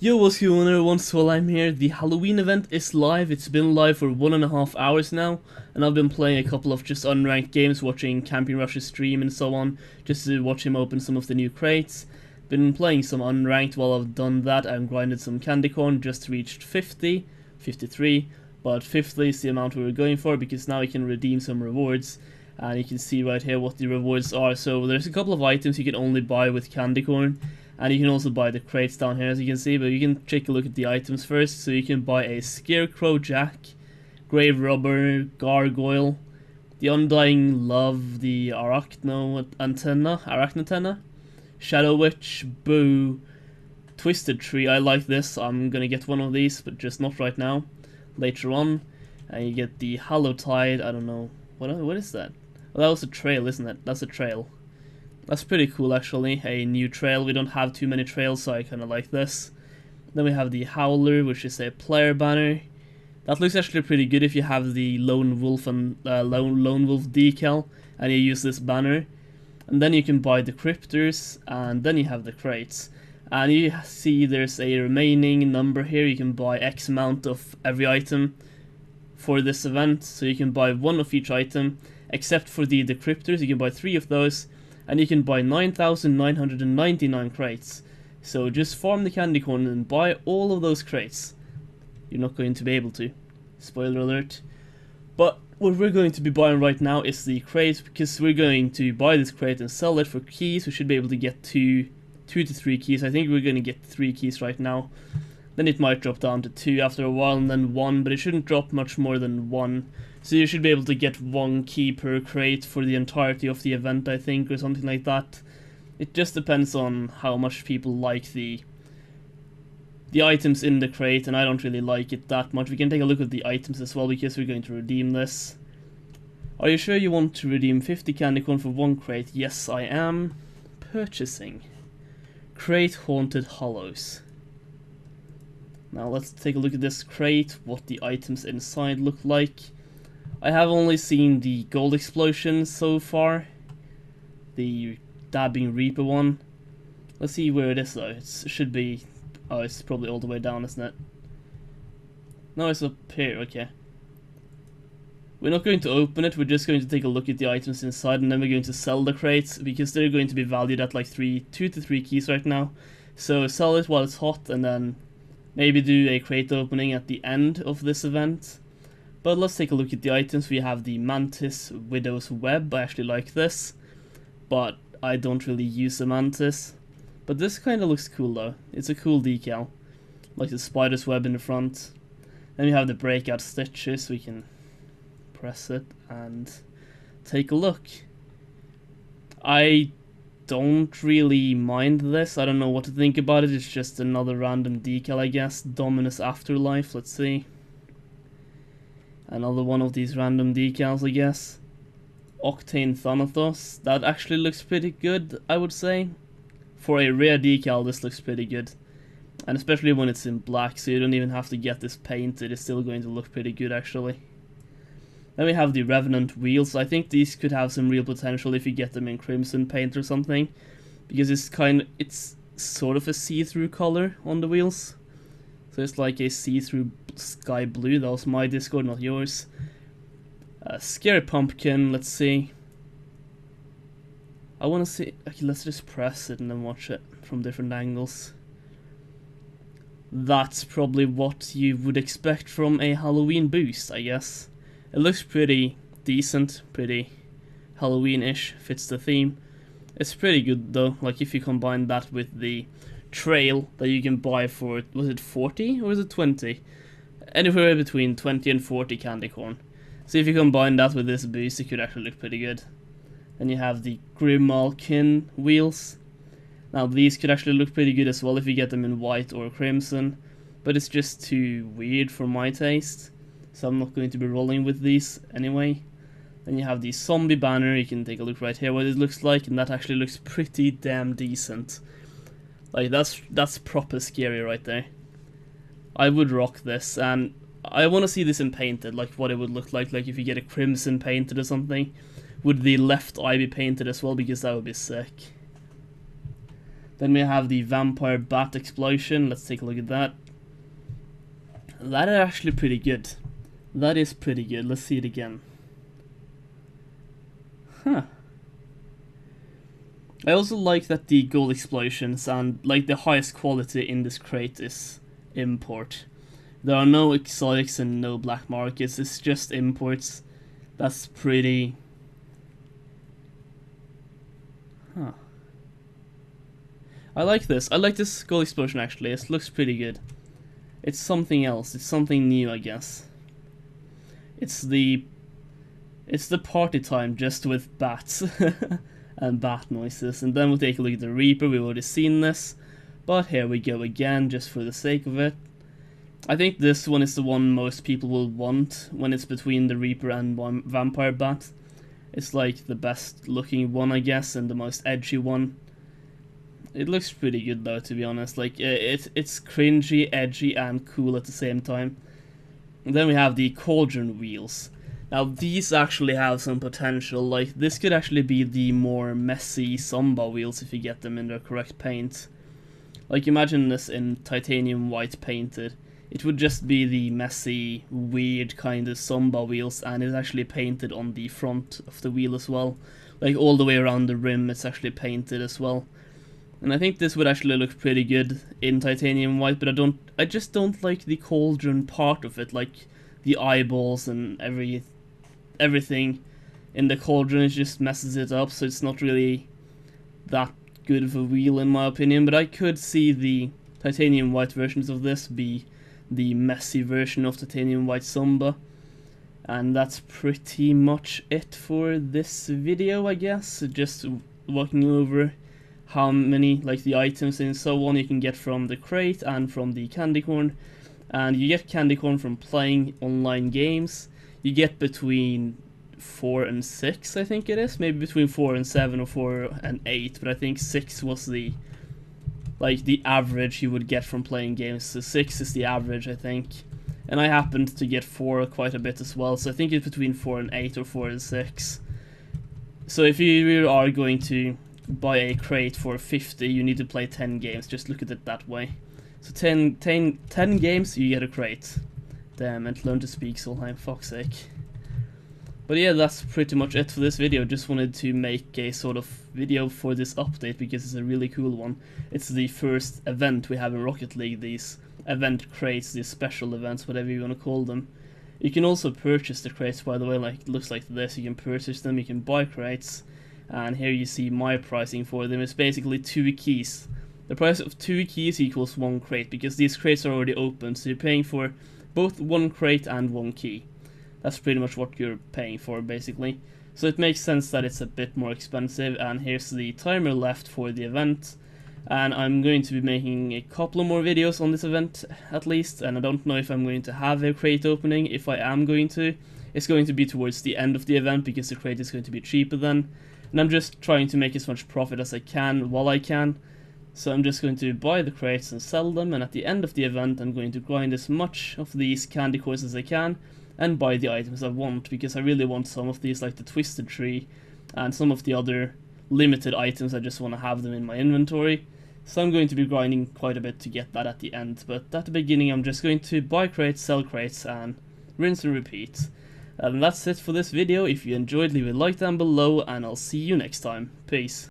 Yo, what's going on everyone? So I'm here. The Halloween event is live. It's been live for 1.5 hours now, and I've been playing a couple of just unranked games, watching Camping Rush's stream and so on, just to watch him open some of the new crates. Been playing some unranked. While I've done that, I've grinded some candy corn, just reached 50, 53, but 50 is the amount we were going for because now we can redeem some rewards. And you can see right here what the rewards are. So there's a couple of items you can only buy with candy corn. And you can also buy the crates down here, as you can see, but you can take a look at the items first. So you can buy a Scarecrow Jack, Grave Robber, Gargoyle, the Undying Love, the Arachnantenna, Shadow Witch, Boo, Twisted Tree. I like this. I'm gonna get one of these, but just not right now. Later on, and you get the Hallowtide. I don't know what is that. Well, that was a trail, isn't it? That's a trail. That's pretty cool, actually. A new trail. We don't have too many trails, so I kind of like this. Then we have the Howler, which is a player banner. That looks actually pretty good if you have the Lone Wolf and Lone Wolf decal, and you use this banner. And then you can buy the Cryptors, and then you have the crates. And you see there's a remaining number here. You can buy X amount of every item for this event, so you can buy one of each item, except for the Decryptors. You can buy 3 of those. And you can buy 9,999 crates. So just farm the candy corn and buy all of those crates. You're not going to be able to. Spoiler alert. But what we're going to be buying right now is the crate, because we're going to buy this crate and sell it for keys. We should be able to get 2 to 3 keys. I think we're going to get 3 keys right now. Then it might drop down to 2 after a while, and then 1, but it shouldn't drop much more than 1. So you should be able to get 1 key per crate for the entirety of the event, I think, or something like that. It just depends on how much people like the items in the crate, and I don't really like it that much. We can take a look at the items as well, because we're going to redeem this. Are you sure you want to redeem 50 candy corn for 1 crate? Yes, I am. Purchasing. Crate Haunted Hallows. Now let's take a look at this crate, what the items inside look like. I have only seen the gold explosion so far, the dabbing reaper one. Let's see where it is though. It should be, oh, it's probably all the way down, isn't it? No, it's up here. Okay. We're not going to open it. We're just going to take a look at the items inside, and then we're going to sell the crates because they're going to be valued at like 2 to 3 keys right now. So sell it while it's hot, and then maybe do a crate opening at the end of this event. But let's take a look at the items. We have the Mantis Widow's Web. I actually like this, but I don't really use the Mantis. But this kind of looks cool though. It's a cool decal, like the spider's web in the front. Then we have the breakout stitches. We can press it and take a look. I don't really mind this. I don't know what to think about it. It's just another random decal, I guess. Dominus Afterlife. Let's see. Another one of these random decals, I guess. Octane Thanatos. That actually looks pretty good, I would say. For a rare decal, this looks pretty good. And especially when it's in black, so you don't even have to get this painted. It's still going to look pretty good, actually. Then we have the Revenant Wheels. I think these could have some real potential if you get them in crimson paint or something. Because it's sort of a see-through color on the wheels. So it's like a see-through sky blue. That was my Discord, not yours. Scary Pumpkin, let's see. I want to see. Okay, let's just press it and then watch it from different angles. That's probably what you would expect from a Halloween boost, I guess. It looks pretty decent, pretty Halloween-ish, fits the theme. It's pretty good though, like if you combine that with the trail that you can buy for, was it 40 or was it 20? Anywhere between 20 and 40 candy corn. So if you combine that with this boost, it could actually look pretty good. Then you have the Grimalkin wheels. Now these could actually look pretty good as well if you get them in white or crimson, but it's just too weird for my taste, so I'm not going to be rolling with these anyway. Then you have the zombie banner. You can take a look right here what it looks like, and that actually looks pretty damn decent. Like that's proper scary right there. I would rock this, and I want to see this in painted, like what it would look like if you get a crimson painted or something. Would the left eye be painted as well, because that would be sick. Then we have the vampire bat explosion. Let's take a look at that. That is actually pretty good. That is pretty good. Let's see it again. Huh. I also like that the gold explosions and like the highest quality in this crate is import. There are no exotics and no black markets, it's just imports. That's pretty... Huh. I like this. I like this gold explosion actually. It looks pretty good. It's something else. It's something new, I guess. It's the party time just with bats and bat noises. And then we'll take a look at the Reaper. We've already seen this, but here we go again just for the sake of it. I think this one is the one most people will want when it's between the Reaper and Vampire Bat. It's like the best looking one, I guess, and the most edgy one. It looks pretty good though, to be honest. Like it's cringy, edgy, and cool at the same time. And then we have the Cauldron wheels. Now these actually have some potential. Like this could actually be the more messy Samba wheels if you get them in their correct paint. Like imagine this in titanium white painted. It would just be the messy, weird kind of Samba wheels, and it's actually painted on the front of the wheel as well. Like all the way around the rim it's actually painted as well. And I think this would actually look pretty good in titanium white, but I just don't like the cauldron part of it, like the eyeballs and everything in the cauldron. It just messes it up, so it's not really that good of a wheel in my opinion. But I could see the titanium white versions of this be the messy version of titanium white Samba. And that's pretty much it for this video, I guess. Just walking over how many, like the items and so on, you can get from the crate and from the candy corn. And you get candy corn from playing online games. You get between 4 and 6, I think it is. Maybe between 4 and 7 or 4 and 8, but I think 6 was the average you would get from playing games. So 6 is the average, I think. And I happened to get 4 quite a bit as well, so I think it's between 4 and 8 or 4 and 6. So if you are going to buy a crate for 50, you need to play 10 games. Just look at it that way. So 10 games, you get a crate. Damn, and learn to speak Solheim, fuck's sake. But yeah, that's pretty much it for this video. Just wanted to make a sort of video for this update because it's a really cool one. It's the first event we have in Rocket League, these event crates, these special events, whatever you want to call them. You can also purchase the crates, by the way, like it looks like this. You can purchase them, you can buy crates, and here you see my pricing for them. It's basically 2 keys. The price of 2 keys equals 1 crate, because these crates are already open, so you're paying for both 1 crate and 1 key. That's pretty much what you're paying for, basically. So it makes sense that it's a bit more expensive, and here's the timer left for the event. And I'm going to be making a couple of more videos on this event, at least, and I don't know if I'm going to have a crate opening. If I am going to, it's going to be towards the end of the event, because the crate is going to be cheaper then. And I'm just trying to make as much profit as I can while I can. So I'm just going to buy the crates and sell them, and at the end of the event I'm going to grind as much of these candy coins as I can and buy the items I want, because I really want some of these, like the Twisted Tree and some of the other limited items. I just want to have them in my inventory. So I'm going to be grinding quite a bit to get that at the end, but at the beginning I'm just going to buy crates, sell crates, and rinse and repeat. And that's it for this video. If you enjoyed, leave a like down below, and I'll see you next time. Peace.